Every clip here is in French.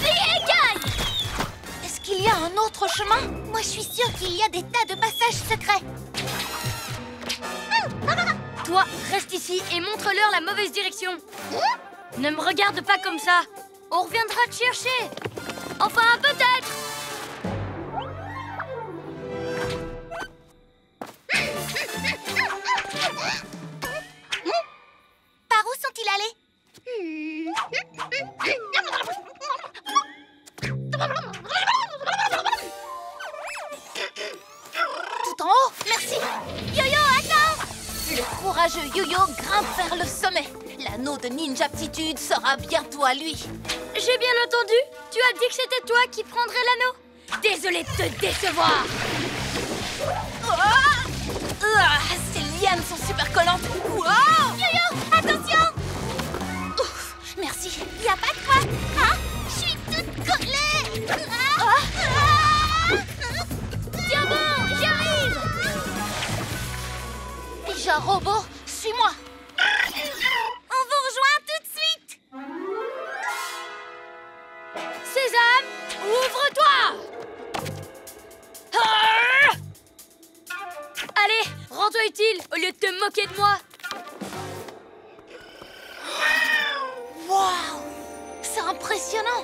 et gagne! Est-ce qu'il y a un autre chemin? Moi, je suis sûre qu'il y a des tas de passages secrets. Toi, reste ici et montre-leur la mauvaise direction. Ne me regarde pas comme ça. On reviendra te chercher. Enfin, peut-être. Par où sont-ils allés? Tout en haut, merci. Yo-Yo, attends! Le courageux Yo-Yo grimpe vers le sommet. L'anneau de ninja-aptitude sera bientôt à lui. J'ai bien entendu. Tu as dit que c'était toi qui prendrais l'anneau. Désolée de te décevoir. Ces lianes sont super collantes. Wow! Yo-Yo, attention! Ouf, merci. Y a pas de quoi. Hein? Je suis toute collée. Tiens bon, j'arrive. Pija Robot, suis-moi. On vous rejoint tout de suite. Sésame, ouvre-toi. Allez, rends-toi utile au lieu de te moquer de moi. Waouh! C'est impressionnant.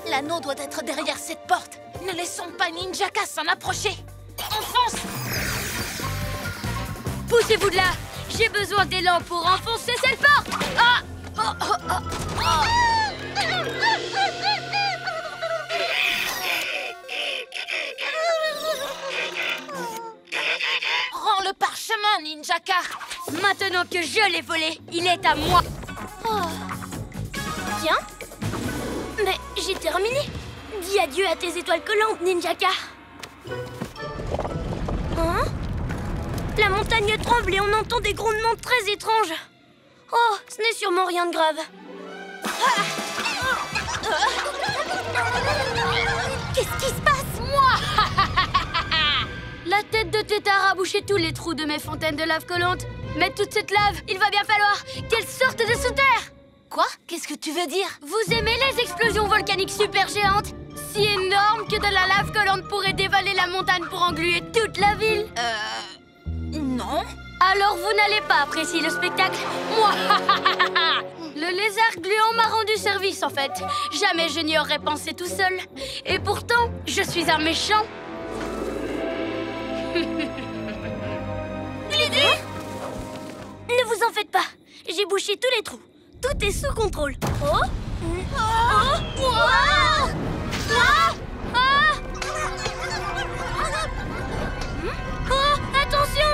L'anneau doit être derrière cette porte. Ne laissons pas Ninjaka s'en approcher. On fonce! Poussez-vous de là. J'ai besoin d'élan pour enfoncer cette porte. Ah! Rends le parchemin, Ninjaka. Maintenant que je l'ai volé, il est à moi. Tiens. Mais j'ai terminé. Dis adieu à tes étoiles collantes, Ninjaka. Hein? La montagne tremble et on entend des grondements très étranges. Oh, ce n'est sûrement rien de grave. Qu'est-ce qui se passe? Moi! La tête de Tétard a bouché tous les trous de mes fontaines de lave collante. Mais toute cette lave, il va bien falloir qu'elle sorte de sous terre. Quoi? Qu'est-ce que tu veux dire? Vous aimez les explosions volcaniques super géantes? Si énormes que de la lave collante pourrait dévaler la montagne pour engluer toute la ville? Non. Alors vous n'allez pas apprécier le spectacle? Moi, le lézard gluant m'a rendu service en fait. Jamais je n'y aurais pensé tout seul. Et pourtant, je suis un méchant. Lydie! Ne vous en faites pas. J'ai bouché tous les trous. Tout est sous contrôle. Oh! Oh, attention!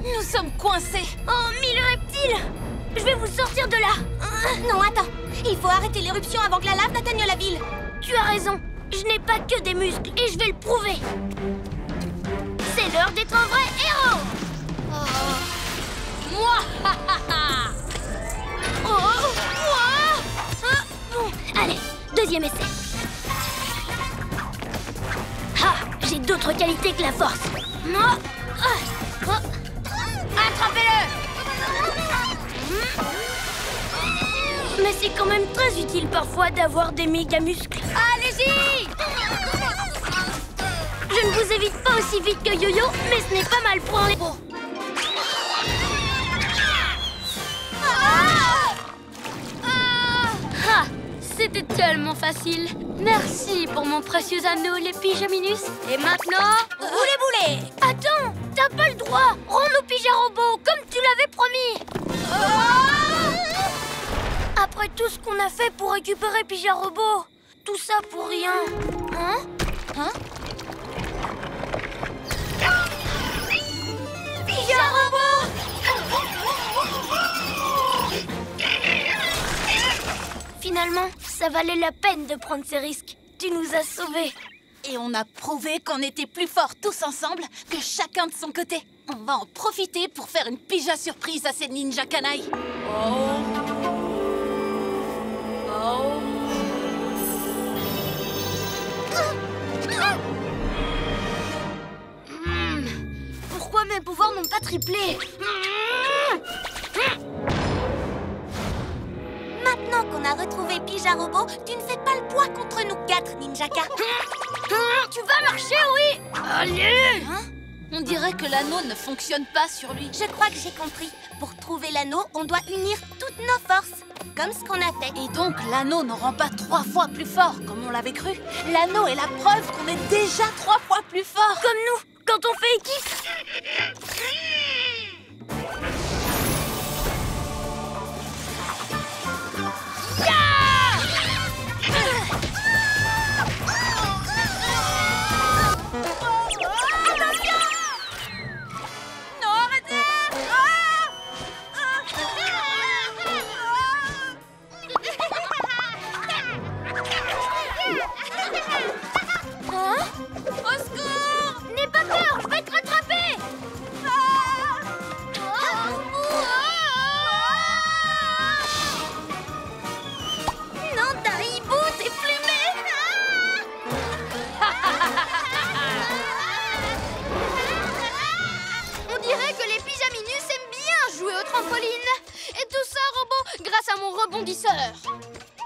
Nous sommes coincés. Oh, mille reptiles! Je vais vous sortir de là. Non, attends. Il faut arrêter l'éruption avant que la lave n'atteigne la ville. Tu as raison. Je n'ai pas que des muscles et je vais le prouver. C'est l'heure d'être un vrai héros. Moi! Bon, allez, deuxième essai. Ah, j'ai d'autres qualités que la force. Attrapez-le! Mais c'est quand même très utile parfois d'avoir des méga muscles. Allez-y! Je ne vous évite pas aussi vite que Yo-Yo, mais ce n'est pas mal pour un... Ah, c'était tellement facile. Merci pour mon précieux anneau, les pyjaminus. Et maintenant, roulez boulet. Attends, t'as pas le droit. Rends-nous pyjarobots, comme tu l'avais promis. Après tout ce qu'on a fait pour récupérer Pyjarobot, tout ça pour rien. Hein? Pyjarobot! Finalement, ça valait la peine de prendre ces risques. Tu nous as sauvés. Et on a prouvé qu'on était plus forts tous ensemble que chacun de son côté. On va en profiter pour faire une pyja surprise à ces ninjas canailles. Pourquoi mes pouvoirs n'ont pas triplé? Maintenant qu'on a retrouvé Pyjarobot, tu ne fais pas le poids contre nous 4, Ninjaka. Tu vas marcher, oui. Allez. Hein? On dirait que l'anneau ne fonctionne pas sur lui. Je crois que j'ai compris. Pour trouver l'anneau, on doit unir toutes nos forces. Comme ce qu'on a fait. Et donc l'anneau ne rend pas 3 fois plus fort, comme on l'avait cru. L'anneau est la preuve qu'on est déjà 3 fois plus fort. Comme nous, quand on fait équipe.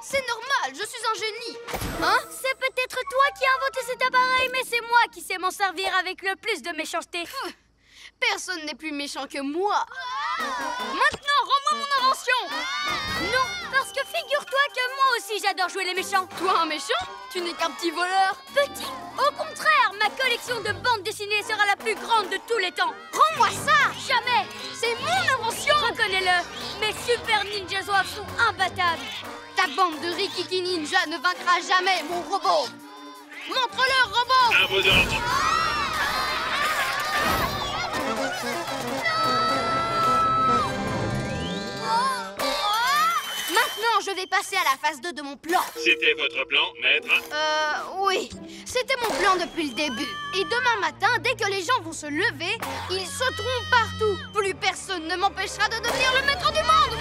C'est normal, je suis un génie. Hein? C'est peut-être toi qui as inventé cet appareil, mais c'est moi qui sais m'en servir avec le plus de méchanceté. Personne n'est plus méchant que moi. Maintenant, rends-moi mon invention. Non, parce que figure-toi que moi aussi j'adore jouer les méchants. Toi, un méchant? Tu n'es qu'un petit voleur. Petit, au contraire, ma collection de bandes dessinées sera la plus grande de tous les temps. Rends-moi ça. Jamais. C'est mon invention. Reconnais-le, mes super ninja zouaves sont imbattables. Ta bande de Rikiki Ninja ne vaincra jamais mon robot. Montre-leur, robot. À vos ordres. Maintenant, je vais passer à la phase 2 de mon plan. C'était votre plan, maître? Oui. C'était mon plan depuis le début. Et demain matin, dès que les gens vont se lever, ils sauteront partout. Plus personne ne m'empêchera de devenir le maître du monde.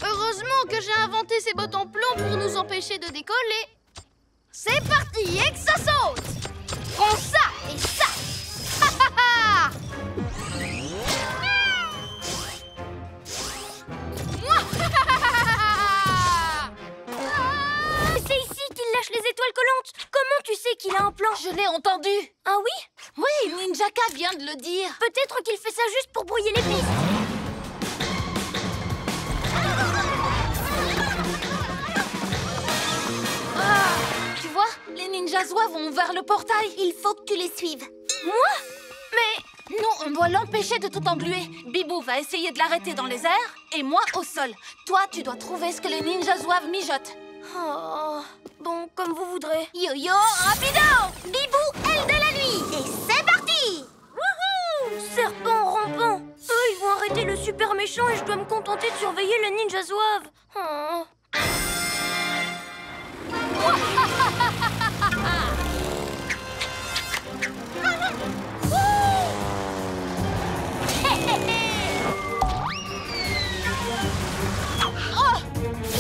Heureusement que j'ai inventé ces bottes en plomb pour nous empêcher de décoller. C'est parti, et que ça saute. Prends ça et ça. C'est ici qu'il lâche les étoiles collantes. Comment tu sais qu'il a un plan? Je l'ai entendu. Ah oui? Oui, Ninjaka vient de le dire. Peut-être qu'il fait ça juste pour brouiller les pistes. Tu vois, les ninja zouaves vont vers le portail. Il faut que tu les suives. Moi? Mais... Nous, on doit l'empêcher de tout engluer. Bibou va essayer de l'arrêter dans les airs et moi au sol. Toi, tu dois trouver ce que les ninja zouaves mijotent. Oh, bon, comme vous voudrez. Yo-yo, rapido! Bibou, aile de la nuit. Et c'est parti! Wouhou! Serpent rampant. Eux, ils vont arrêter le super méchant et je dois me contenter de surveiller le ninja zouave. Oh.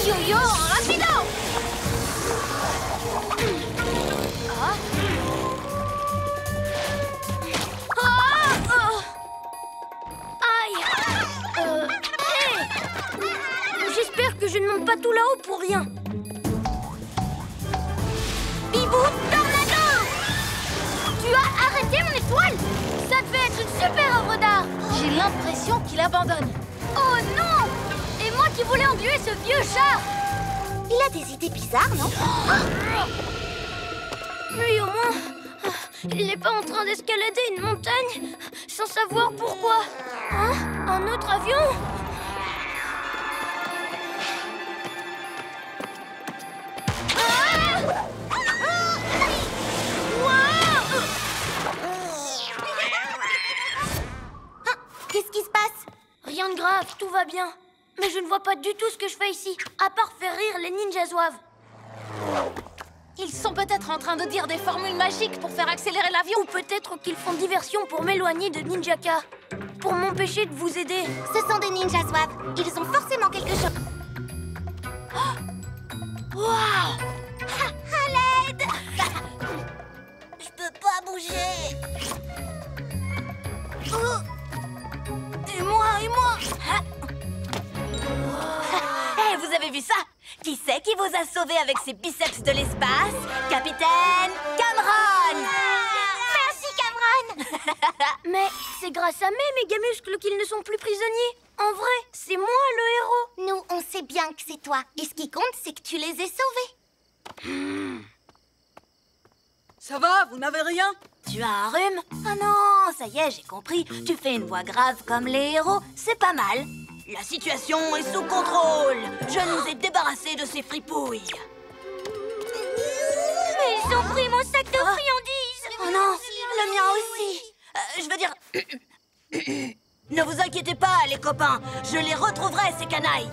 Yo-yo, rapido! Aïe! Hey! J'espère que je ne monte pas tout là-haut pour rien. Bibou, tornado! Tu as arrêté mon étoile? Ça devait être une super œuvre d'art. J'ai l'impression qu'il abandonne. Oh non! Et moi qui voulais engluer ce vieux char! Il a des idées bizarres, non? Lui, au moins, il n'est pas en train d'escalader une montagne sans savoir pourquoi. Hein? Un autre avion? Qu'est-ce qui se passe? Rien de grave, tout va bien. Mais je ne vois pas du tout ce que je fais ici, à part faire rire les ninja zouaves. Ils sont peut-être en train de dire des formules magiques pour faire accélérer l'avion. Ou peut-être qu'ils font diversion pour m'éloigner de Ninjaka. Pour m'empêcher de vous aider. Ce sont des ninjas zouaves. Ils ont forcément quelque chose. Waouh! À l'aide! Je peux pas bouger. Et moi, et moi! sais qui vous a sauvé avec ses biceps de l'espace? Capitaine Cameron! Merci, Cameron! Mais c'est grâce à mes mégamuscles qu'ils ne sont plus prisonniers. En vrai, c'est moi le héros. Nous, on sait bien que c'est toi. Et ce qui compte, c'est que tu les aies sauvés. Ça va, vous n'avez rien? Tu as un rhume? Ah non, ça y est, j'ai compris. Tu fais une voix grave comme les héros, c'est pas mal. La situation est sous contrôle. Je nous ai débarrassés de ces fripouilles. Mais ils ont pris mon sac de friandises. Oh non, le mien aussi. Je veux dire... Ne vous inquiétez pas, les copains. Je les retrouverai, ces canailles.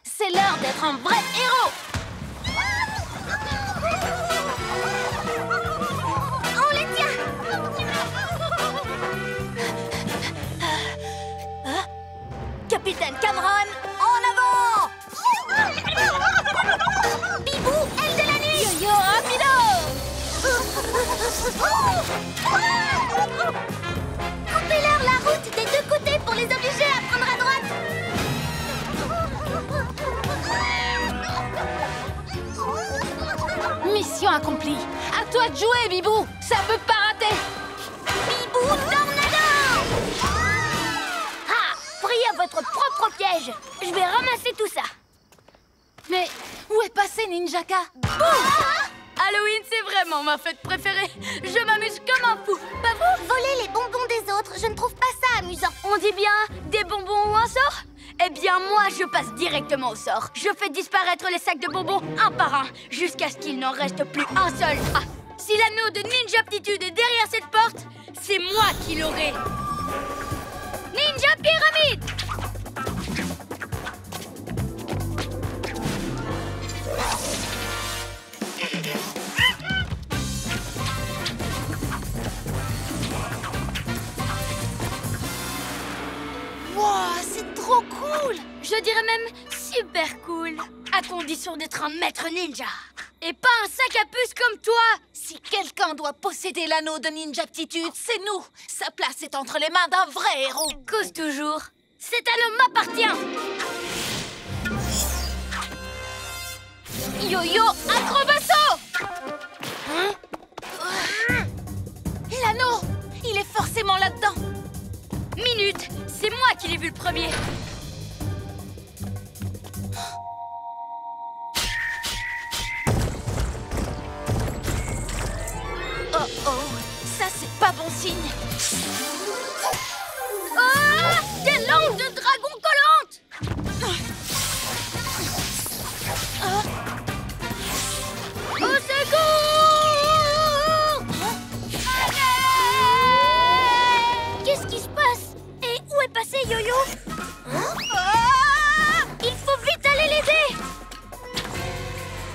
C'est l'heure d'être un vrai héros! On les tient! Capitaine Cameron, en avant! Bibou, aile de la nuit! Yo-yo rapido! Coupez-leur la route des deux côtés pour les obliger à prendre à droite! Mission accomplie! À toi de jouer, Bibou! Ça peut pas rater! Bibou Tornado! Ah, pris à votre propre piège. Je vais ramasser tout ça. Mais où est passé Ninjaka? Halloween, c'est vraiment ma fête préférée. Je m'amuse comme un fou. Pas vous? Voler les bonbons des autres, je ne trouve pas ça amusant. On dit bien des bonbons ou un sort? Eh bien, moi, je passe directement au sort. Je fais disparaître les sacs de bonbons un par un, jusqu'à ce qu'il n'en reste plus un seul. Ah, si l'anneau de Ninja Aptitude est derrière cette porte, c'est moi qui l'aurai. Ninja Pyramide! Wow, c'est trop cool! Je dirais même super cool, à condition d'être un maître ninja. Et pas un sac à puce comme toi. Si quelqu'un doit posséder l'anneau de Ninja Aptitude, c'est nous! Sa place est entre les mains d'un vrai héros! Cause toujours. Cet anneau m'appartient. Yo-yo acrobasso! L'anneau! Il est forcément là-dedans! Minute, c'est moi qui l'ai vu le premier. Oh oh! Ça, c'est pas bon signe! Ah! Des langues de dragon collantes! Au secours! Qu'est-ce qui se passe? Et où est passé Yo-Yo? Il faut vite aller l'aider!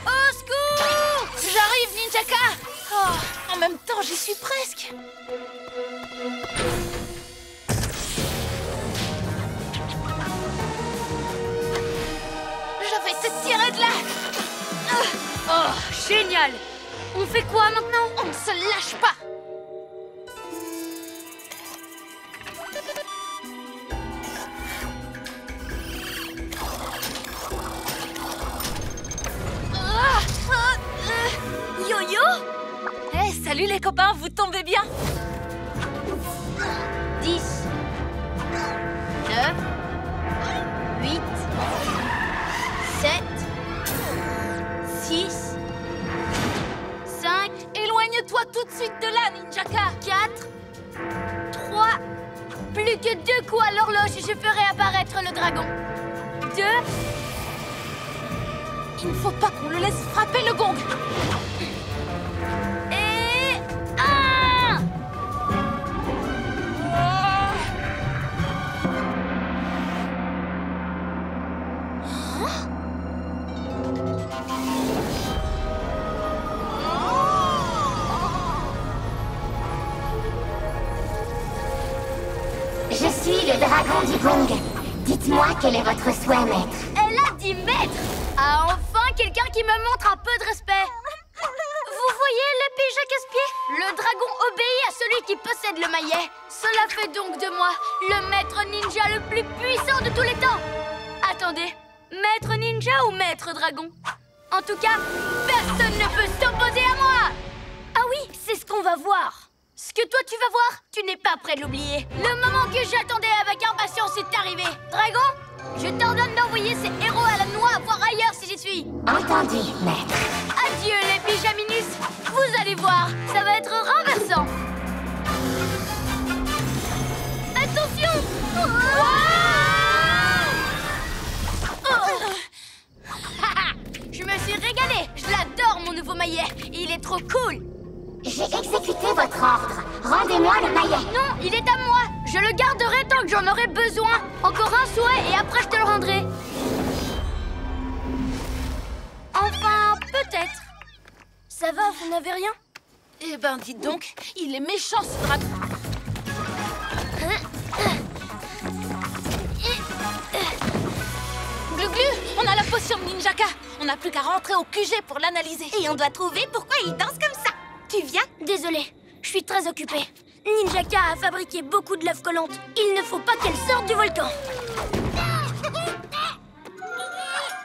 Au secours! J'arrive, Ninjaka! Oh, en même temps, j'y suis presque! Je vais te tirer de là! Oh, génial! On fait quoi maintenant? On ne se lâche pas! Yo-Yo? Eh, salut les copains, vous tombez bien! 10, 9, 8, 7, 6, 5, Éloigne-toi tout de suite de là, Ninjaka! 4, 3, plus que 2 coups à l'horloge et je ferai apparaître le dragon. 2, Il ne faut pas qu'on le laisse frapper le gong! et 1! Je suis le dragon du gong. Dites-moi quel est votre souhait, maître. Elle a dit maître! Ah, enfin quelqu'un qui me montre un peu de respect! Vous voyez l'épée Jacques-Espier? Le dragon obéit à celui qui possède le maillet. Cela fait donc de moi le maître ninja le plus puissant de tous les temps. Attendez, maître ninja ou maître dragon? En tout cas, personne ne peut s'opposer à moi. Ah oui, c'est ce qu'on va voir. Ce que toi tu vas voir, tu n'es pas prêt de l'oublier. Le moment que j'attendais avec impatience est arrivé. Dragon, je t'ordonne d'envoyer ces héros à la noix voir ailleurs si j'y suis. Entendu, maître. Adieu les pyjaminus. Vous allez voir, ça va être renversant. Attention! Je me suis régalée. Je l'adore mon nouveau maillet. Il est trop cool. J'ai exécuté votre ordre. Rendez-moi le maillet. Non, il est à moi. Je le garderai tant que j'en aurai besoin. Encore un souhait et après je te le rendrai. Enfin, peut-être. Ça va, vous n'avez rien? Eh ben, dites donc, il est méchant ce dragon. Glu-glu, on a la potion Ninjaka. On n'a plus qu'à rentrer au QG pour l'analyser. Et on doit trouver pourquoi il danse comme ça. Tu viens? Désolée, je suis très occupée. Ninjaka a fabriqué beaucoup de lèvres collantes. Il ne faut pas qu'elle sorte du volcan.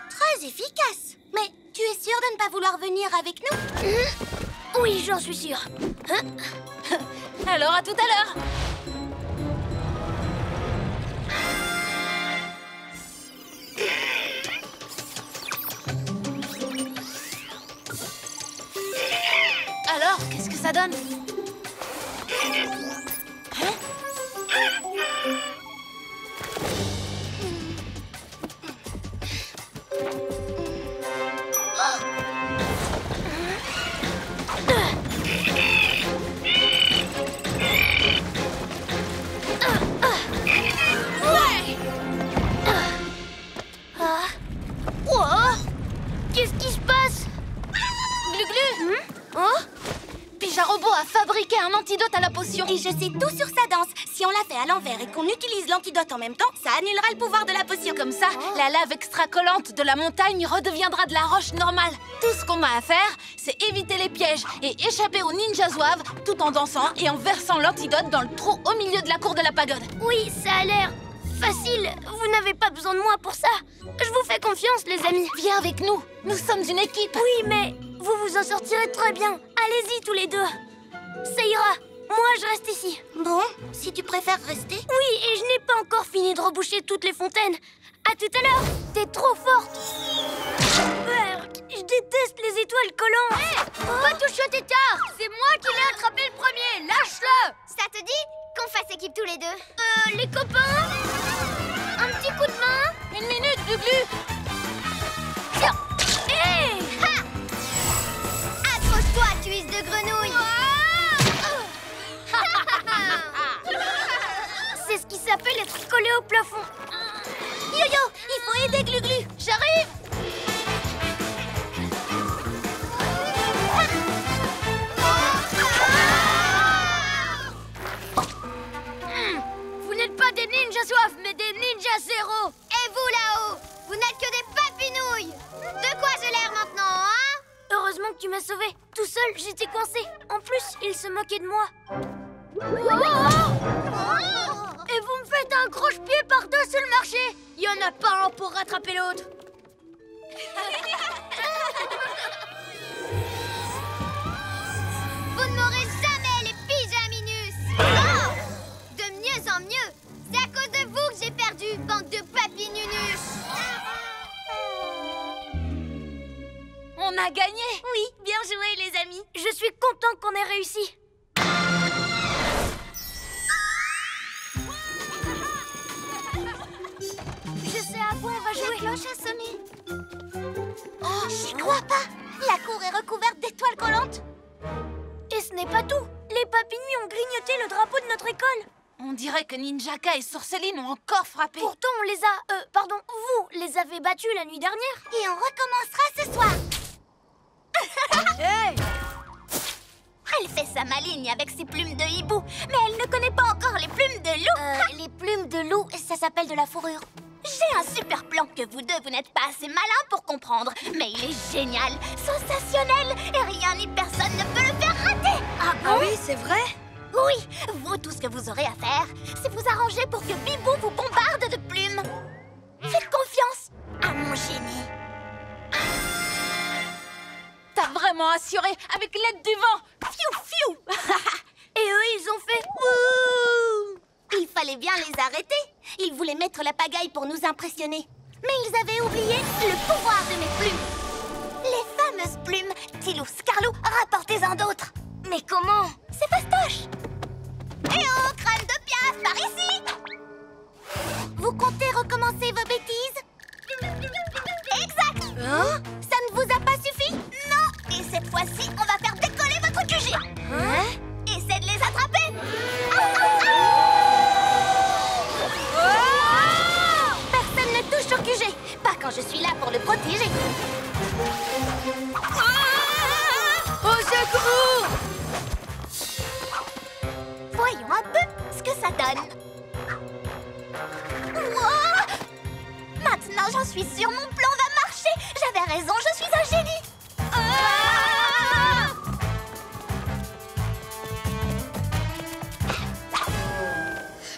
Très efficace. Mais tu es sûre de ne pas vouloir venir avec nous? Oui, j'en suis sûre. Alors, à tout à l'heure. Alors, qu'est-ce que ça donne? Qu'est-ce qui se passe? Glu-glu! Oh? Pijarobot a fabriqué un antidote à la potion. Et je sais tout sur sa danse. Si on la fait à l'envers et qu'on utilise l'antidote en même temps, ça annulera le pouvoir de la potion. Comme ça, la lave extra-collante de la montagne redeviendra de la roche normale. Tout ce qu'on a à faire, c'est éviter les pièges et échapper aux ninjas zouaves tout en dansant et en versant l'antidote dans le trou au milieu de la cour de la pagode. Oui, ça a l'air facile. Vous n'avez pas besoin de moi pour ça. Je vous fais confiance, les amis. Viens avec nous. Nous sommes une équipe. Oui, mais vous vous en sortirez très bien. Allez-y tous les deux. Ça ira. Moi, je reste ici. Bon, si tu préfères rester. Oui, et je n'ai pas encore fini de reboucher toutes les fontaines. À tout à l'heure. T'es trop forte. Je déteste les étoiles collantes. Pas touche au tétard. C'est moi qui l'ai attrapé le premier. Lâche-le. Ça te dit qu'on fasse équipe tous les deux? Les copains, un petit coup de main. Une minute, Glu-glu. Tiens. Hé! Accroche-toi, cuisse de grenouille. C'est ce qui s'appelle être collé au plafond. Yo-yo, il faut aider Glu-glu. J'arrive. Vous n'êtes pas des ninjas soif, mais des ninjas zéro. Et vous là-haut, vous n'êtes que des papinouilles. De quoi j'ai l'air maintenant, hein? Heureusement que tu m'as sauvé. Tout seul, j'étais coincée. En plus, il se moquait de moi. Et vous me faites un croche-pied par-dessus le marché. Il y en a pas un pour rattraper l'autre. Vous ne m'aurez jamais, les pyjaminus. Oh! De mieux en mieux. C'est à cause de vous que j'ai perdu, bande de papinunus. On a gagné. Oui, bien joué les amis. Je suis content qu'on ait réussi. Je sais à quoi on va jouer. La cloche a sonné. Oh, j'y crois pas. La cour est recouverte d'étoiles collantes. Et ce n'est pas tout. Les papinus ont grignoté le drapeau de notre école. On dirait que Ninjaka et Sorceline ont encore frappé. Pourtant, on les a... pardon, vous les avez battus la nuit dernière. Et on recommencera ce soir. Hey! Elle fait sa maligne avec ses plumes de hibou, mais elle ne connaît pas encore les plumes de loup. Les plumes de loup, ça s'appelle de la fourrure. J'ai un super plan que vous deux, vous n'êtes pas assez malins pour comprendre. Mais il est génial, sensationnel, et rien ni personne ne peut le faire rater. Ah bon? Ah oui, c'est vrai? Oui, Oui, vous, tout ce que vous aurez à faire, c'est vous arranger pour que Bibou vous bombarde de plumes. Faites confiance à mon génie. T'as vraiment assuré avec l'aide du vent. Fiou, fiou. Et eux, ils ont fait ouh. Il fallait bien les arrêter. Ils voulaient mettre la pagaille pour nous impressionner. Mais ils avaient oublié le pouvoir de mes plumes. Les fameuses plumes Tilou, Scarlou, rapportez-en d'autres. Mais comment? C'est fastoche. Eh oh, crâne de piaf, par ici. Vous comptez recommencer vos bêtises? Exact. Hein? Ça ne vous a pas suffi? Non. Et cette fois-ci, on va faire décoller votre QG. Hein? Essaie de les attraper. Personne ne touche au QG. Pas quand je suis là pour le protéger. Au secours! Voyons un peu ce que ça donne. Wow! Maintenant, j'en suis sûre, mon plan va marcher. J'avais raison, je suis un génie.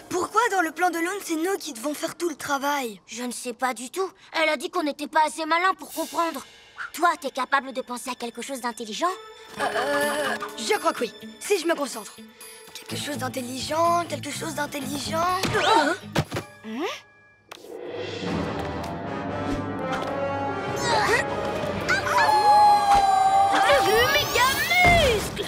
Pourquoi dans le plan de Lune, c'est nous qui devons faire tout le travail? Je ne sais pas du tout. Elle a dit qu'on n'était pas assez malin pour comprendre. Toi, t'es capable de penser à quelque chose d'intelligent? Je crois que oui, si je me concentre. Quelque chose d'intelligent, quelque chose d'intelligent... Le méga muscle!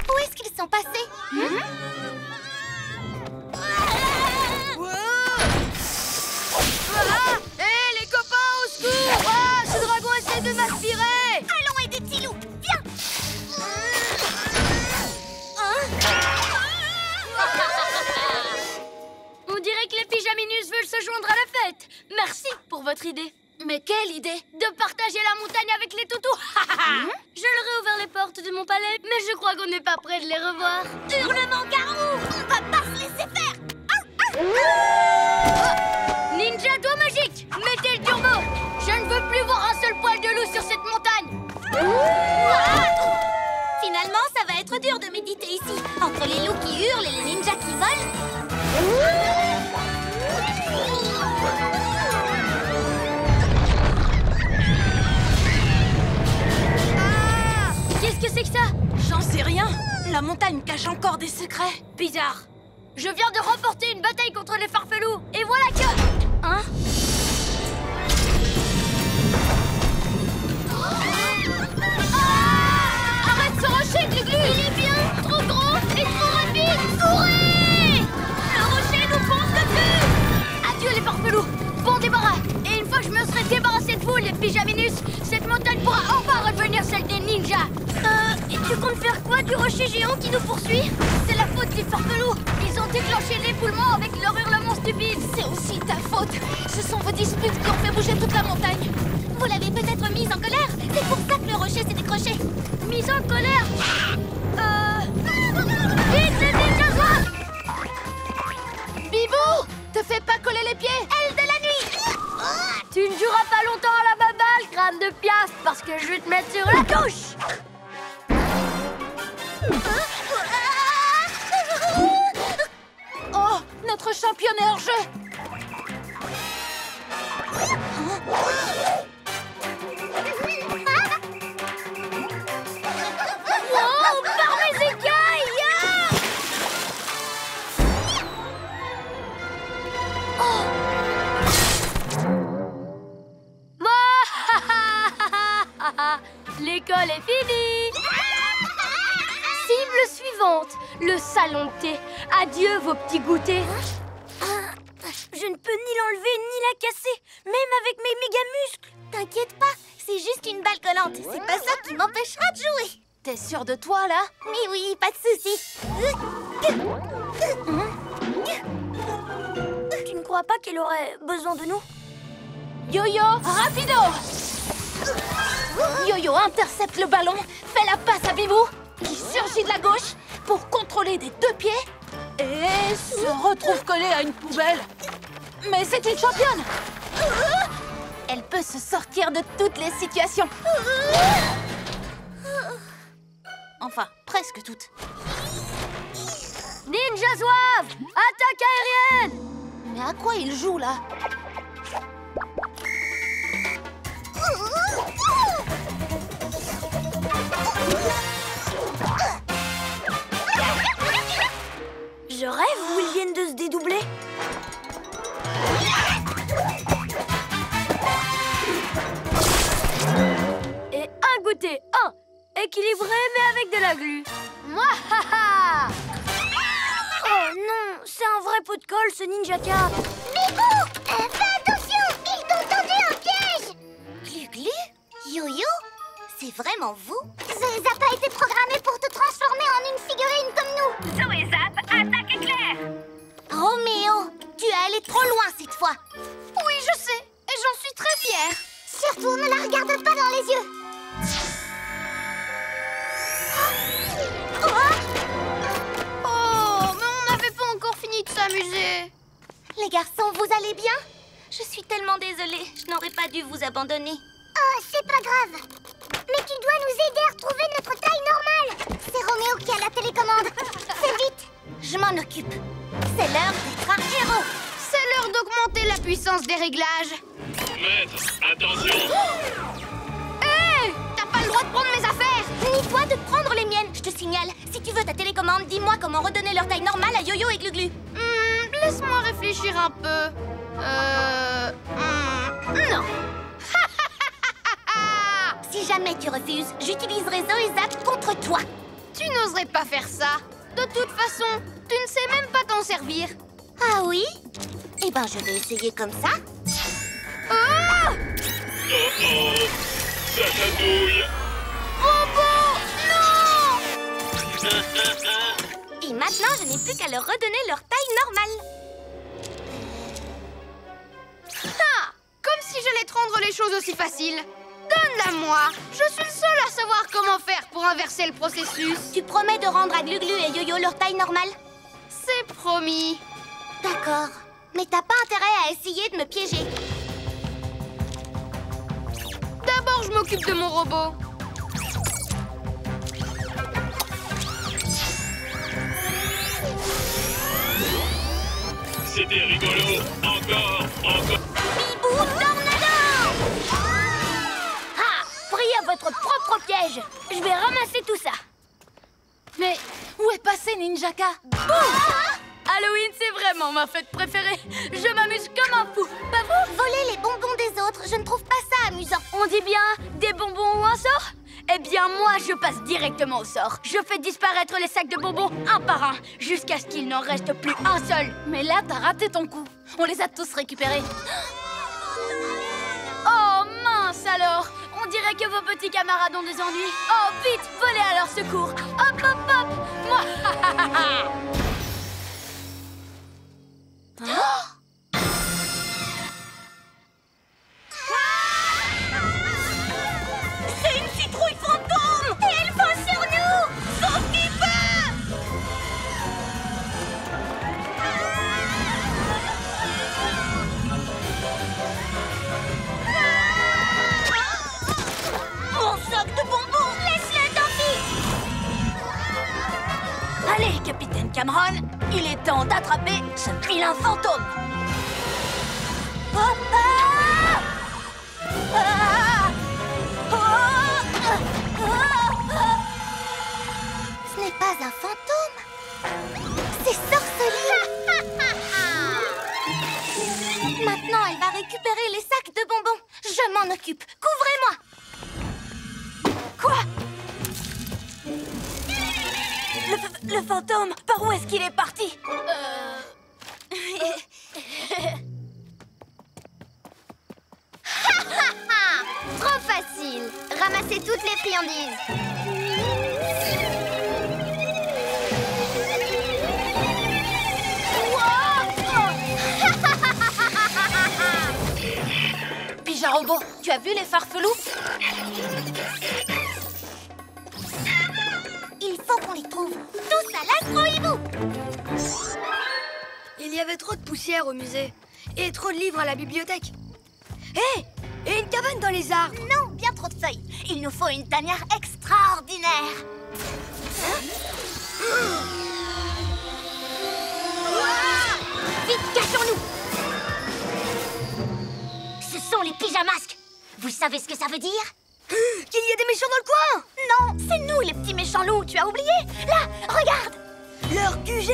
Où est-ce qu'ils sont passés? Hé, les copains, au secours! Ah, ce dragon essaie de m'aspirer! Allons aider Tilou. Viens. On dirait que les pyjaminus veulent se joindre à la fête. Merci pour votre idée. Mais quelle idée! De partager la montagne avec les toutous. Je leur ai ouvert les portes de mon palais, mais je crois qu'on n'est pas près de les revoir. Hurlement garou. On va pas se laisser faire. Ninja doigt magique, mettez le turbo. Je ne veux plus voir un seul poil de loup sur cette montagne. Finalement, ça va être dur de méditer ici. Entre les loups qui hurlent et les ninjas qui volent. Qu'est-ce que c'est que ça? J'en sais rien. La montagne cache encore des secrets. Bizarre. Je viens de remporter une bataille contre les farfelous. Et voilà que... Hein? Arrête ce rocher, Glu-Glu! Il est bien trop gros et trop rapide. Courez! Le rocher nous fonce dessus. Adieu les farfelous. Bon débarras. Et une fois que je me serai débarrassé de vous, les pyjaminus, cette montagne pourra enfin redevenir celle des ninjas. Et tu comptes faire quoi du rocher géant qui nous poursuit? C'est la faute des farfelous. Ils ont déclenché l'éboulement avec leur hurlement stupide. C'est aussi ta faute. Ce sont vos disputes qui ont fait bouger toute la montagne. Vous l'avez peut-être mise en colère. C'est pour ça que le rocher s'est décroché. Mise en colère. Vite les ninjas! Bibou! Te fais pas coller les pieds! Elle de la nuit. Tu ne joueras pas longtemps à la baballe, crâne de piaf, parce que je vais te mettre sur la touche. Oh, notre championne est hors jeu! Oh, par mes écailles! L'école est finie. Cible suivante, le salon de thé. Adieu vos petits goûters. Je ne peux ni l'enlever ni la casser, même avec mes méga muscles. T'inquiète pas, c'est juste une balle collante. C'est pas ça qui m'empêchera de jouer. T'es sûre de toi, là? Mais oui, pas de souci. Tu ne crois pas qu'elle aurait besoin de nous? Yo-Yo, rapido! Yo-Yo intercepte le ballon, fait la passe à Bibou, qui surgit de la gauche pour contrôler des deux pieds et se retrouve collée à une poubelle. Mais c'est une championne! Elle peut se sortir de toutes les situations. Enfin, presque toutes. Ninja Zouave! Attaque aérienne! Mais à quoi il joue, là? Je rêve où ils viennent de se dédoubler. Et un goûter, un! Équilibré mais avec de la glu. Mouahaha! Oh non, c'est un vrai pot de colle ce ninjaka. Bibou, fais attention, ils t'ont tendu un piège. Glu-glu, Yo-Yo, c'est vraiment vous? Zoé Zap a été programmé pour te transformer en une figurine comme nous. Zoé Zap, attaque éclair. Roméo, tu es allé trop loin cette fois. Oui, je sais, et j'en suis très fière. Surtout, ne la regarde pas dans les yeux. Oh, mais on n'avait pas encore fini de s'amuser. Les garçons, vous allez bien? Je suis tellement désolée, je n'aurais pas dû vous abandonner. Oh, c'est pas grave. Mais tu dois nous aider à retrouver notre taille normale. C'est Roméo qui a la télécommande. Fais vite, je m'en occupe. C'est l'heure d'être un héros. C'est l'heure d'augmenter la puissance des réglages. Maître, attention! Hé! T'as pas le droit de prendre mes affaires! Ni toi de prendre les miennes. Je te signale, si tu veux ta télécommande, dis-moi comment redonner leur taille normale à Yo-Yo et Glu-Glu. Laisse-moi réfléchir un peu. Non. Si jamais tu refuses, j'utiliserai Zoé Zap contre toi. Tu n'oserais pas faire ça. De toute façon, tu ne sais même pas t'en servir. Ah oui? Eh ben, je vais essayer comme ça. Oh oh! Ça chatouille! Et maintenant, je n'ai plus qu'à leur redonner leur taille normale. Ah! Comme si j'allais te rendre les choses aussi faciles. Donne-la moi. Je suis le seul à savoir comment faire pour inverser le processus. Tu promets de rendre à Glu-Glu et Yo-Yo leur taille normale? C'est promis. D'accord. Mais t'as pas intérêt à essayer de me piéger. D'abord, je m'occupe de mon robot. C'était rigolo! Encore! Bibou Tornado! Ah! Pris à votre propre piège. Je vais ramasser tout ça. Mais où est passé Ninjaka? Halloween, c'est vraiment ma fête préférée. Je m'amuse comme un fou. Pas vous? Voler les bonbons des autres, je ne trouve pas ça amusant. On dit bien des bonbons ou un sort? Eh bien, moi, je passe directement au sort. Je fais disparaître les sacs de bonbons un par un, jusqu'à ce qu'il n'en reste plus un seul. Mais là, t'as raté ton coup. On les a tous récupérés. Oh, mince alors! On dirait que vos petits camarades ont des ennuis. Oh, vite, volez à leur secours. Hop, hop, hop. Moi, C'est une citrouille fantôme! Et elle fonce sur nous! Sauf qu'il peut! Mon sac de bonbons! Laisse-le, tant pis! allez, capitaine Cameron, il est temps d'attraper ce vilain fantôme. Ce n'est pas un fantôme, c'est Sorceline. Maintenant, elle va récupérer les sacs de bonbons. Je m'en occupe. Couvrez-moi. Quoi? Le fantôme, par où est-ce qu'il est parti? Trop facile. Ramassez toutes les friandises. Pija Robot, tu as vu les farfelous? Il faut qu'on les trouve. Tous à l'Astro Hibou. Il y avait trop de poussière au musée. Et trop de livres à la bibliothèque. Hé! Et une cabane dans les arbres. Non, bien trop de feuilles. Il nous faut une tanière extraordinaire. Vite, cachons-nous! Ce sont les pyjamasques. Vous savez ce que ça veut dire? Qu'il y a des méchants dans le coin! Non, c'est nous les petits méchants loups, tu as oublié? Là, regarde! Leur QG!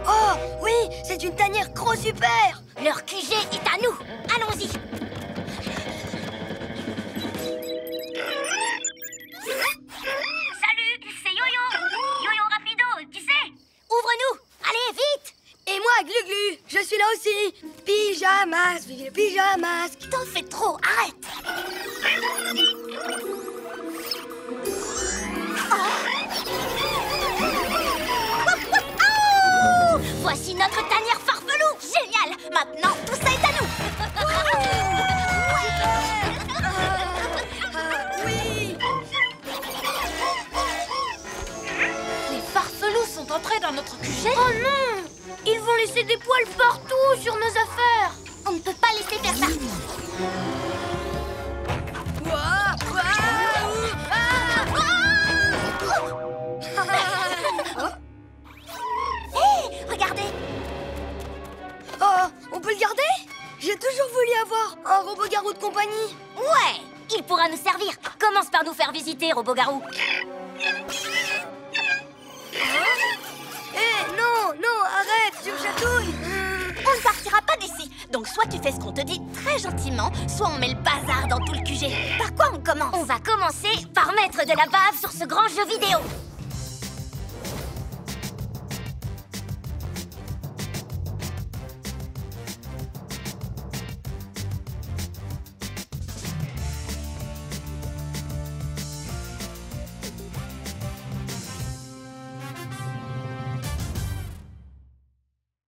Oh, oui, c'est une tanière trop super! Leur QG est à nous. Allons-y. Salut, c'est Yo-Yo. Yo-Yo Rapido, tu sais. Ouvre-nous. Allez, vite. Et moi, Glu-Glu, je suis là aussi! Pyjamas, vive le pyjamasque! T'en fais trop, arrête! Oh, voici notre tanière farfelou. Génial! Maintenant, tout ça est à nous! Oui! Les farfelous sont entrés dans notre QG. Oh non! Ils vont laisser des poils partout sur nos affaires. On ne peut pas laisser faire ça! Hé, regardez! Oh, on peut le garder? J'ai toujours voulu avoir un robot garou de compagnie. Ouais, il pourra nous servir. Commence par nous faire visiter, robot garou. Eh, non, non, arrête, tu me chatouilles. On ne partira pas d'ici. Donc soit tu fais ce qu'on te dit très gentiment, soit on met le bazar dans tout le QG. Par quoi on commence? On va commencer par mettre de la bave sur ce grand jeu vidéo.